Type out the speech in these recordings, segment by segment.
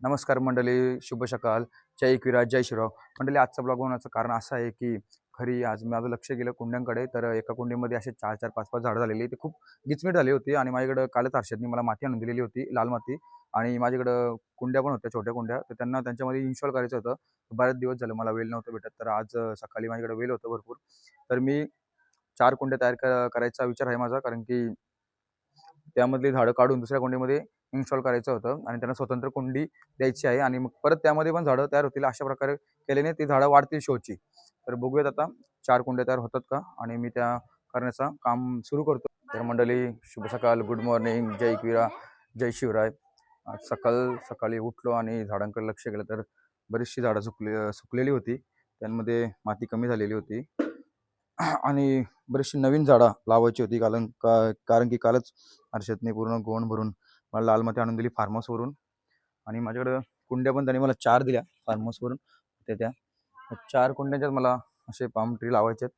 नमस्कार मंडळी, शुभ सकाळ. जय एकविरा, जय शिवराव. मंडळी, आजचा ब्लॉग बनवण्याचं कारण असं आहे की घरी आज माझं लक्ष गेलं कुंड्यांकडे. तर एका कुंडीमध्ये असे 4-4, 5-5 झाडं झालेली. ते खूप गिचमीट झाली होती आणि माझ्याकडं कालच हर्षदनी मला माती आणून दिलेली होती, लाल माती. आणि माझ्याकडं कुंड्या पण होत्या, छोट्या कुंड्या. तर त्यांना त्यांच्यामध्ये इन्स्टॉल करायचं होतं. बरेच दिवस झालं मला वेळ नव्हतं भेटत. तर आज सकाळी माझ्याकडे वेळ होतं भरपूर. तर मी 4 कुंड्या तयार करायचा विचार आहे माझा, कारण की त्यामधली झाडं काढून दुसऱ्या कुंडीमध्ये इन्स्टॉल करायचं होतं आणि त्यांना स्वतंत्र कुंडी द्यायची आहे आणि मग परत त्यामध्ये पण झाडं तयार होतील. अशा प्रकारे केल्याने ती झाडं वाढतील शोची. तर बघूयात आता 4 कुंड्या तयार होतात का, आणि मी त्या करण्याचं काम सुरू करतो. तर मंडळी, शुभ सकाळ, गुड मॉर्निंग, जय एकविरा, जय शिवराय. आज सकाळी उठलो आणि झाडांकडे लक्ष केलं तर बरीचशी झाडं सुकलेली होती. त्यांमध्ये माती कमी झालेली होती आणि बरीचशी नवीन झाडं लावायची होती. कारण की कालच हर्षदने पूर्ण गोण भरून मला लाल माती आणून दिली फार्म हाऊसवरून. आणि माझ्याकडं कुंड्या पण त्यांनी मला 4 दिल्या फार्म हाऊसवरून. त्या 4 कुंड्यांच्यात मला असे पाम ट्री लावायचे आहेत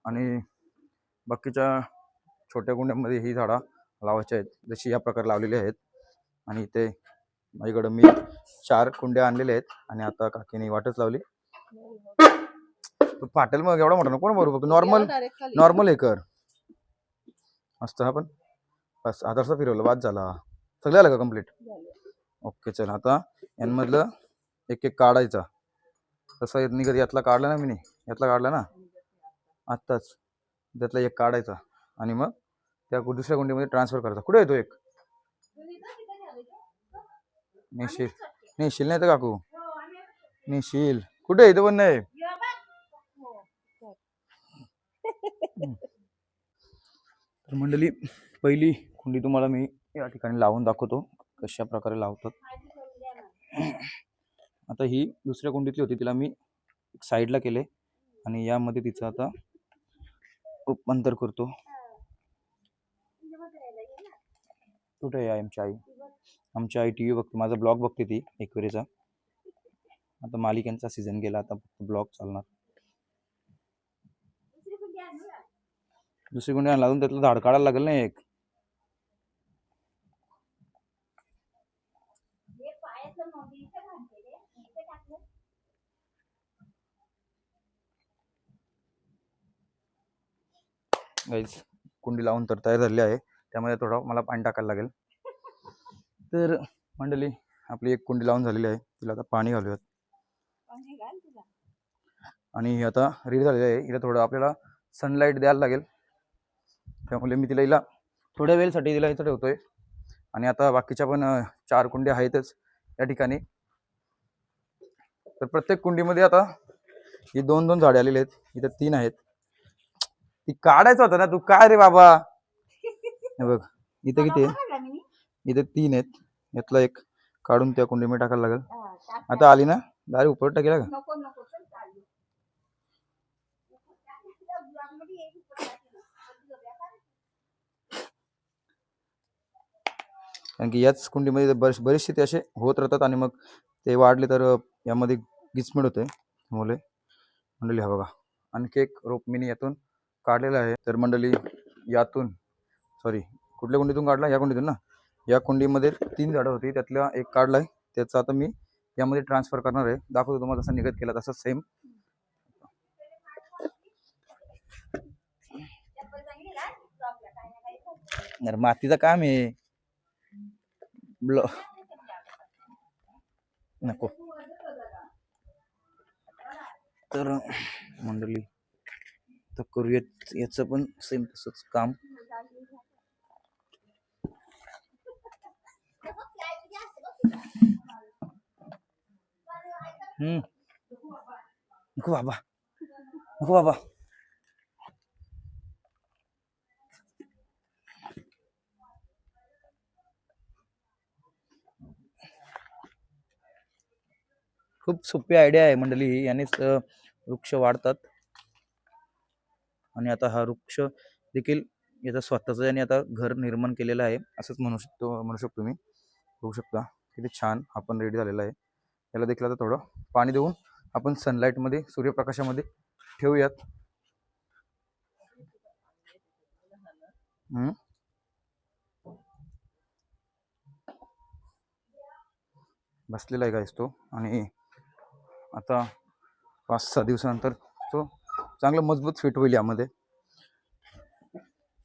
आणि बाकीच्या छोट्या कुंड्यांमध्ये ही झाडं लावायची आहेत, जशी या प्रकारे लावलेली आहेत. आणि ते माझ्याकडं मी 4 कुंड्या आणलेल्या आहेत आणि आता काकीने वाटच लावली. फाटेल मग, एवढा मोठा नको बरोबर, नॉर्मल नॉर्मल हे कर मस्त. हा पण बस आदर्श फिरवलं, बाद झाला. सगळं आलं का कम्प्लीट? ओके, चल आता यांमधलं एक एक काढायचा. तसा निघत यातला काढला ना, मी नाही यातला काढला ना आत्ताच. त्यातला एक काढायचा आणि मग त्या दुसऱ्या कुंडीमध्ये ट्रान्सफर करायचा. कुठे येतो एक? नेशील नेशील नाही तर काकू नेशील कुठे येतो पण नाही. तर मंडळी, पहिली कुंडी तुम्हाला मी या ठिकाणी लावून दाखवतो कशा प्रकारे लावतात. आता ही दुसऱ्या कुंडीतली होती, तिला मी साईडला केले आणि यामध्ये तिचं आता रूपांतर करतो. कुठे आहे आमची आई टीव्ही बघते, माझा ब्लॉग बघते ती एकविरेचा. आता मालिकांचा सीझन गेला, आता फक्त ब्लॉग चालणार. दुसरी कुंडी लावून त्यातलं झाड काढायला लागेल ना एक. गाईज, कुंडी लावून तर तयार झालेली आहे. त्यामध्ये थोडं मला पाणी टाकायला लागेल. तर मंडळी, आपली एक कुंडी लावून झालेली आहे, तिला आता पाणी घालूयात. आणि आता रेडी झालेली आहे. हिला थोडं आपल्याला सनलाईट द्यायला लागेल, त्यामुळे मी तिला थोड्या वेळसाठी तिला इथं ठेवतोय. आणि आता बाकीच्या पण 4 कुंड्या आहेतच या ठिकाणी. तर प्रत्येक कुंडीमध्ये आता ही 2-2 झाडे आलेली आहेत. इथं 3 आहेत. ती काढायचं होतं ना, तू काय रे बाबा. हे बघ, इथं किती आहे? इथे 3 आहेत. यातला एक काढून त्या कुंडीमध्ये टाकायला लागेल. आता आली ना, दारी उपट टाकेल का? कारण की याच कुंडीमध्ये बरेचसे ते असे होत राहतात आणि मग ते वाढले तर यामध्ये गिचमिड होते मुले. मंडळी, हा बघा, आणखी एक रोप मी यातून काढलेला आहे. तर मंडळी, यातून कुठल्या कुंडीतून काढला? या कुंडीतून ना. या कुंडीमध्ये 3 झाडं होती, त्यातला एक काढलाय. त्याचा आता मी यामध्ये ट्रान्सफर करणार आहे. दाखवतो तुम्हाला, जसं निघत केला तसं सेम. मातीचं काम आहे, नको. तर मंडळी, तर करूयात याचं पण सेम तसंच काम. नको बाबा. खूप सोपी आयडिया आहे मंडळी ही. यानेच वृक्ष वाढतात. आणि आता हा वृक्ष देखील याचा स्वतःच याने आता घर निर्माण केलेलं आहे, असंच म्हणू शकतो मी. बघू शकता किती छान आपण रेडी झालेला आहे. याला देखील आता थोडं पाणी देऊन आपण सनलाईटमध्ये, सूर्यप्रकाशामध्ये ठेवूयात. बसलेला आहे गाईस तो. आणि आता 5-6 दिवसानंतर तो चांगला मजबूत फिट होईल यामध्ये.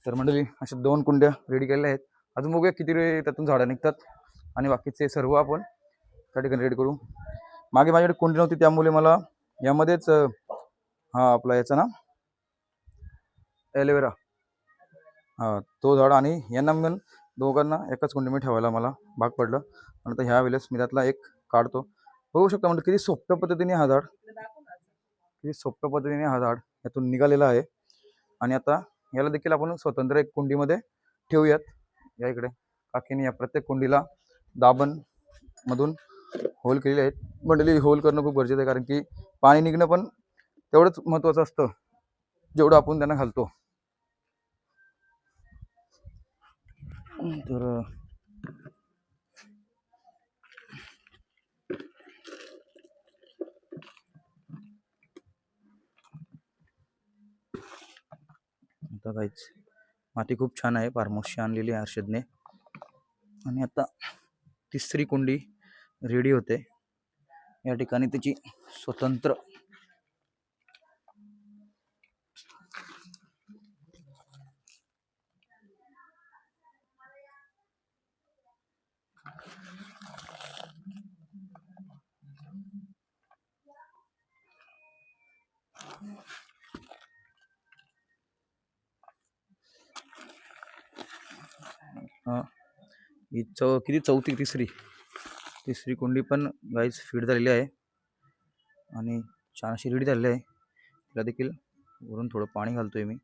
तर मंडळी अशा 2 कुंड्या रेडी केलेल्या आहेत. अजून बघूया किती त्यातून झाडं निघतात आणि बाकीचे सर्व आपण त्या ठिकाणी रेडी करू. मागे माझ्याकडे कुंडी नव्हती त्यामुळे मला यामध्येच हा आपला याचा ना एलोवेरा तो झाड आणि यांना मिळून दोघांना एकाच कुंडीमध्ये ठेवायला मला भाग पडलं. आणि आता ह्या वेळेस मी त्यातला एक काढतो. बघू शकता म्हणजे किती सोप्या पद्धतीने हा झाड यातून निघालेला आहे. आणि आता याला देखील आपण स्वतंत्र एक कुंडीमध्ये ठेवूयात. या इकडे काकीने या प्रत्येक कुंडीला दाबण मधून होल केलेले आहेत. मंडळी होल करणं खूप गरजेचं आहे, कारण की पाणी निघणं पण तेवढंच महत्त्वाचं असतं जेवढं आपण त्यांना घालतो. तर आता काहीच माती खूप छान आहे, फार्मोशी आणलेली आहे हर्षदने. आणि आता तिसरी कुंडी रेडी होते. या ठिकाणी त्याची स्वतंत्र किती तिसरी कुंडी पण गाईस फीड झालेली आहे आणि छान अशी रेडी झालेली आहे. तिला देखील वरून थोडं पाणी घालतोय मी.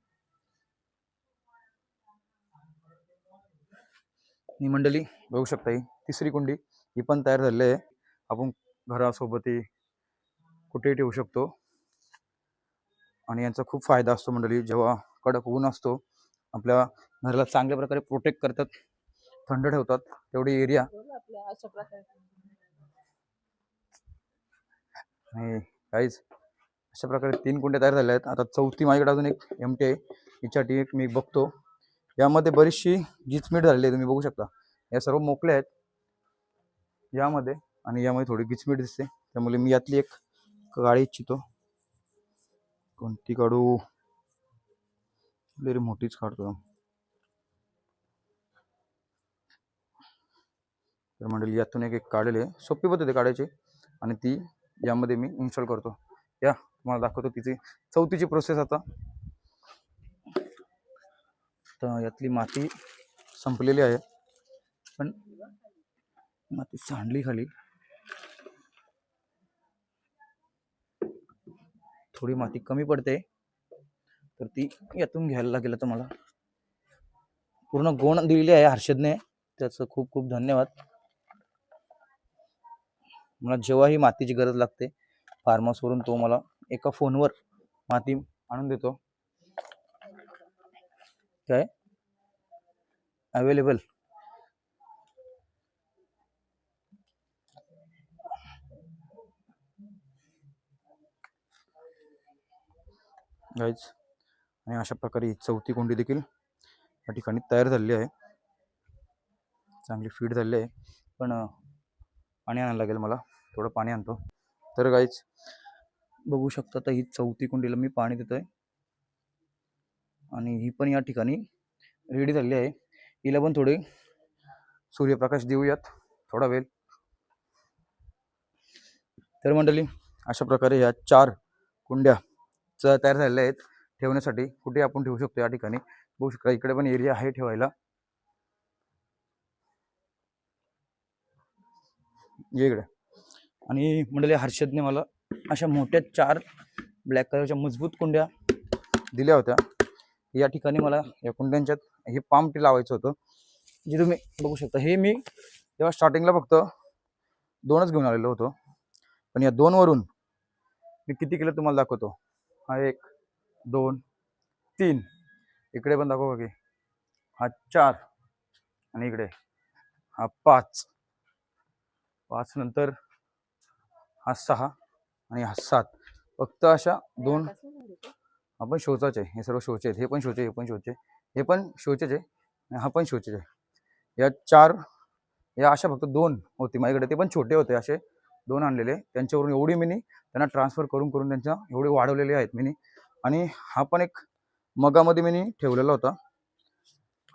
ही मंडळी बघू शकता, ही तिसरी कुंडी ही पण तयार झालेली आहे. आपण घरासोबतही कुठेही ठेवू शकतो आणि यांचा खूप फायदा असतो मंडळी. जेव्हा कडक ऊन असतो आपल्या घराला चांगल्या प्रकारे प्रोटेक्ट करतात, थंड ठेवतात. तेवढी एरिया आणि काहीच अशा प्रकारे 3 कुंड्या तयार झाल्या आहेत. आता चौथी माझ्याकडे अजून एक एमटी आहे, हिच्यासाठी एक मी बघतो. यामध्ये बरीचशी गिचमीट झालेली आहे, तुम्ही बघू शकता. या सर्व मोकळ्या आहेत यामध्ये आणि यामध्ये थोडी गिचमीट दिसते, त्यामुळे मी यातली एक काढी इच्छितो. कोणती काढू? लई मोठीच काढतो. तर मंडळी यातून एक काढलेली आहे, सोपी पद्धत काढायची आणि ती यामध्ये मी इन्स्टॉल करतो. या तुम्हाला दाखवतो तिची चौथीची प्रोसेस. आता तर यातली माती संपलेली आहे, पण माती सांडली खाली. थोडी माती कमी पडते, तर ती यातून घ्यायला लागेल. तर मला पूर्ण गोण दिलेली आहे हर्षदने, त्याचं खूप खूप धन्यवाद. मला जेव्हाही मातीची गरज लागते फार्महाऊसवरून तो मला एका फोनवर माती आणून देतो. काय अवेलेबल गाईज. आणि अशा प्रकारे चौथी कुंडी देखील या ठिकाणी तयार झालेली आहे, चांगली फीड झालेली आहे. पण पाणी आणायला लागेल मला, थोडं पाणी आणतो. तर गाईज बघू शकता, तर ही चौथी कुंडीला मी पाणी देतोय आणि ही पण या ठिकाणी रेडी झालेली आहे. हिला पण थोडे सूर्यप्रकाश देऊयात थोडा वेळ. तर मंडळी अशा प्रकारे या 4 कुंड्या तयार झालेल्या आहेत ठेवण्यासाठी. कुठे आपण ठेवू शकतो या ठिकाणी बघू शकता. इकडे पण एरिया आहे ठेवायला. इकडे आणि मंडळी हर्षदने मला अशा मोठ्या 4 ब्लॅक कलरच्या मजबूत कुंड्या दिल्या होत्या. या ठिकाणी मला या कुंड्यांच्यात हे पाम ट्री लावायचं होतं, जे तुम्ही बघू शकता. हे मी तेव्हा स्टार्टिंगला फक्त 2च घेऊन आलेलो होतो, पण या 2 वरून मी किती केलं तुम्हाला दाखवतो. हा 1 2 3, इकडे पण दाखवा की हा 4 आणि इकडे हा 5 नंतर हा 6 आणि हा 7. फक्त अशा 2 आपण शोचाच आहे. हे सर्व शोचे आहेत. हे पण शोचे, हे पण शोचे, हे पण शोचेच आहे आणि हा पण शोचेच आहे. या 4 या अशा फक्त 2 होते माझ्याकडे, ते पण छोटे होते असे 2 आणलेले. त्यांच्यावरून एवढी मिनी त्यांना ट्रान्सफर करून करून त्यांच्या एवढे वाढवलेले आहेत मिनी. आणि हा पण एक मगामध्ये मिनी ठेवलेला होता.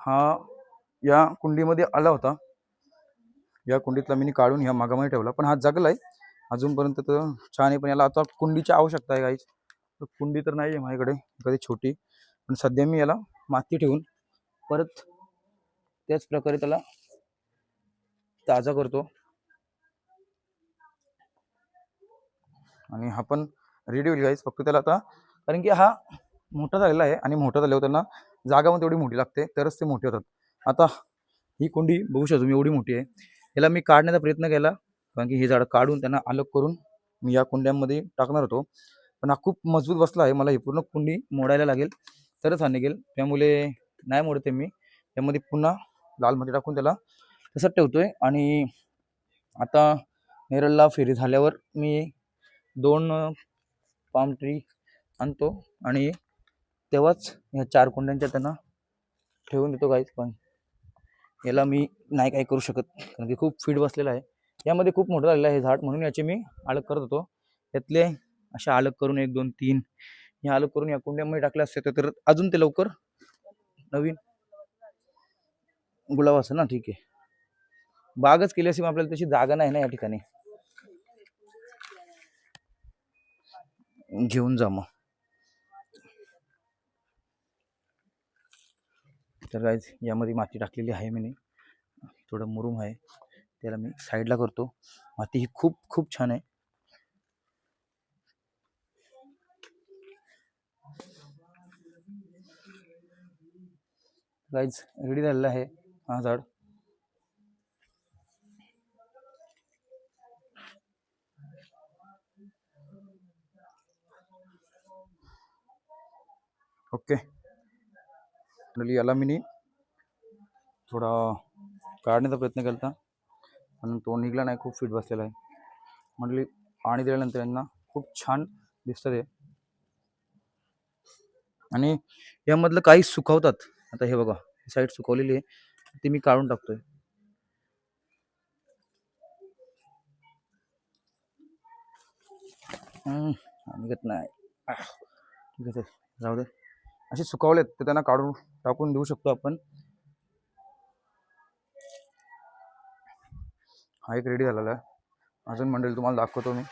हा या कुंडीमध्ये आला होता. या कुंडीतला मिनी काढून ह्या मगामध्ये ठेवला, पण हा जगलाय अजूनपर्यंत तर छान आहे. पण याला आता कुंडीची आवश्यकता आहे गाईज. तर कुंडी तर नाही आहे माझ्याकडे कधी छोटी, पण सध्या मी याला माती ठेवून परत त्याच प्रकारे त्याला ताजा करतो. आणि हा पण रेडी होईल गाईज. फक्त त्याला आता, कारण की हा मोठा झालेला आहे आणि मोठा झाल्यावर त्यांना जागा पण तेवढी मोठी लागते, तरच ते मोठे होतात. आता ही कुंडी बघू शकतो मी एवढी मोठी आहे. याला मी काढण्याचा प्रयत्न केला, कारण की हे झाडं काढून त्यांना अलग करून मी या कुंड्यांमध्ये टाकणार होतो. पण हा खूप मजबूत बसला आहे. मला ही पूर्ण कुंडी मोडायला लागेल तरच हा निघेल. त्यामुळे नाही मोडते मी. त्यामध्ये पुन्हा लाल माती टाकून त्याला तसंच ठेवतोय. आणि आता नेरळला फेरी झाल्यावर मी 2 पाम ट्री आणतो आणि तेव्हाच ह्या 4 कुंड्यांच्या त्यांना ठेवून देतो गाईज. पण याला मी नाही काय करू शकत, कारण की खूप फीड बसलेला आहे. यामध्ये खूप मोठं झालेलं आहे हे झाड, म्हणून याचे मी अलग करत होतो. यातले असे अलग करून 1 2 3 हे अलग करून या कुंड्यामध्ये टाकले असते तर अजून ते लवकर नवीन गुलाब असं ना. ठीक आहे, बागच केली अशी आपल्याला तशी जागा नाही ना या ठिकाणी. घेऊन जा मग. तर गाईज यामध्ये माती टाकलेली आहे मी, थोडं मुरुम आहे, त्याला मी साईडला करतो. माती ही खूप खूप छान आहे. गाईज रेडी झालेला आहे हा झाड. ओके, याला मी थोडा काढण्याचा प्रयत्न केला, पण तो निघला नाही. खूप फीट बसलेला आहे. म्हटली पाणी दिल्यानंतर यांना खूप छान दिसतं ते. आणि यामधलं काही सुकवतात. आता हे बघा, साईड सुकवलेली आहे, ती मी काढून टाकतोय. निघत नाही. ठीक आहे, जाऊ दे. असे सुकवलेत तर त्यांना काढून टाकून देऊ शकतो आपण. हा एक रेडी झालेला आहे. अजून मंडळी तुम्हाला दाखवतो मी.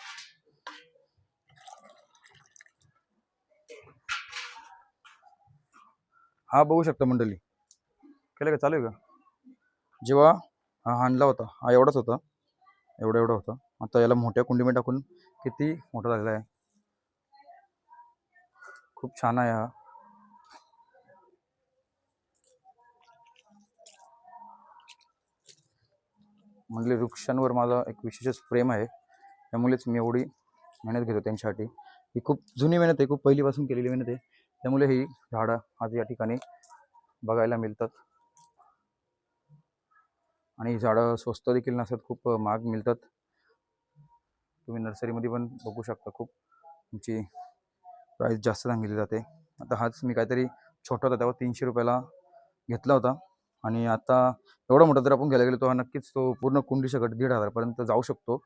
हा बघू शकता मंडळी, केलं का, चालू आहे का. जेव्हा हा आणला होता हा एवढाच होता, एवढा होता. आता याला मोठ्या कुंडीमध्ये टाकून किती मोठा झालेला आहे. खूप छान आहे हा. म्हणजे वृक्षांवर माझा एक विशेष प्रेम आहे, त्यामुळेच मी एवढी मेहनत घेतो त्यांच्यासाठी. ही खूप जुनी मेहनत आहे, खूप पहिलीपासून केलेली मेहनत आहे. त्यामुळे ही झाडं आज या ठिकाणी बघायला मिळतात. आणि झाडं स्वस्त देखील नसतात, खूप महाग मिळतात. तुम्ही नर्सरीमध्ये पण बघू शकता, खूप तुमची प्राईस जास्त सांगितली जाते. आता हाच मी काहीतरी छोटा होता तेव्हा 300 रुपयाला घेतला होता. आणि आता एवढा मोठा जर आपण घ्यायला गेलो तो नक्कीच तो पूर्ण कुंडी सकट 1,500 पर्यंत जाऊ शकतो,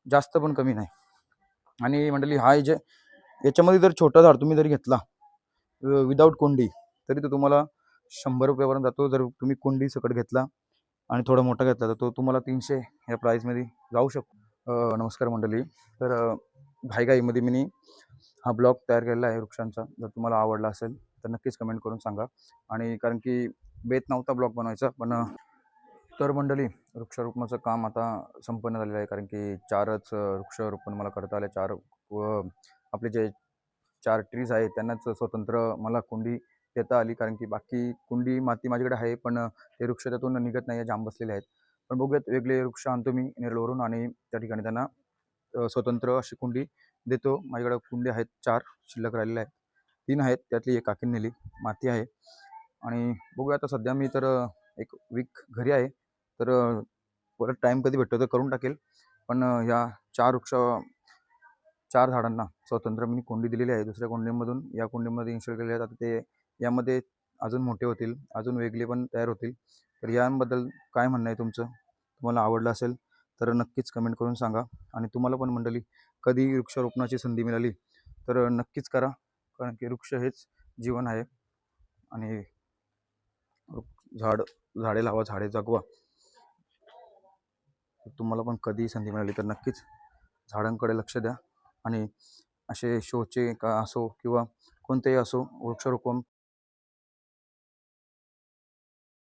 जास्त पण कमी नाही. आणि मंडळी हा जे याच्यामध्ये जर छोटा झाड तुम्ही जरी घेतला विदाऊट कुंडी, तरी तो तुम्हाला 100 रुपयापर्यंत जातो. जर तुम्ही कुंडी सकट घेतला आणि थोडा मोठा घेतला तर तो तुम्हाला 300 या प्राईसमध्ये जाऊ शकतो. नमस्कार मंडळी. तर घाईघाईमध्ये मी हा ब्लॉग तयार केलेला आहे वृक्षांचा. जर तुम्हाला आवडला असेल तर नक्कीच कमेंट करून सांगा. आणि कारण की बेत नव्हता ब्लॉग बनवायचा, पण तर मंडळी वृक्षारोपणाचं काम आता संपन्न झालेलं आहे. कारण की 4च वृक्षारोपण मला करता आले. 4 आपले जे 4 ट्रीज आहेत त्यांनाच स्वतंत्र मला कुंडी देता आली. कारण की बाकी कुंडी माती माझ्याकडे आहे, पण ते वृक्ष त्यातून निघत नाही, जाम बसलेले आहेत. पण बघूयात, वेगळे वृक्ष आणतो मी नेरळवरून आणि त्या ठिकाणी त्यांना स्वतंत्र अशी कुंडी देतो. माझ्याकडे कुंडी आहेत 4 शिल्लक राहिलेल्या आहेत. 3 आहेत, त्यातली एक काकीने नेली, माती आहे. आणि बघूया आता सध्या मी तर एक वीक घरी आहे, तर परत टाईम कधी भेटतो तर करून टाकेल. पण ह्या 4 झाडांना स्वतंत्र मी कुंडी दिलेली आहे. दुसऱ्या कुंडीमधून या कुंडीमध्ये इन्स्टॉल केलेले आहेत. आता ते यामध्ये अजून मोठे होतील, अजून वेगळे पण तयार होतील. तर याबद्दल काय म्हणणं आहे तुमचं तुम्हाला आवडलं असेल तर नक्कीच कमेंट करून सांगा. आणि तुम्हाला पण मंडळी कधी वृक्षारोपणाची संधी मिळाली तर नक्कीच करा, कारण की वृक्ष हेच जीवन आहे. आणि झाड झाडे लावा, झाडे जगवा. तुम्हाला पण कधी संधी मिळाली तर नक्कीच झाडांकडे लक्ष द्या. आणि असे शोचे का असो किंवा कोणतेही असो वृक्षारोपण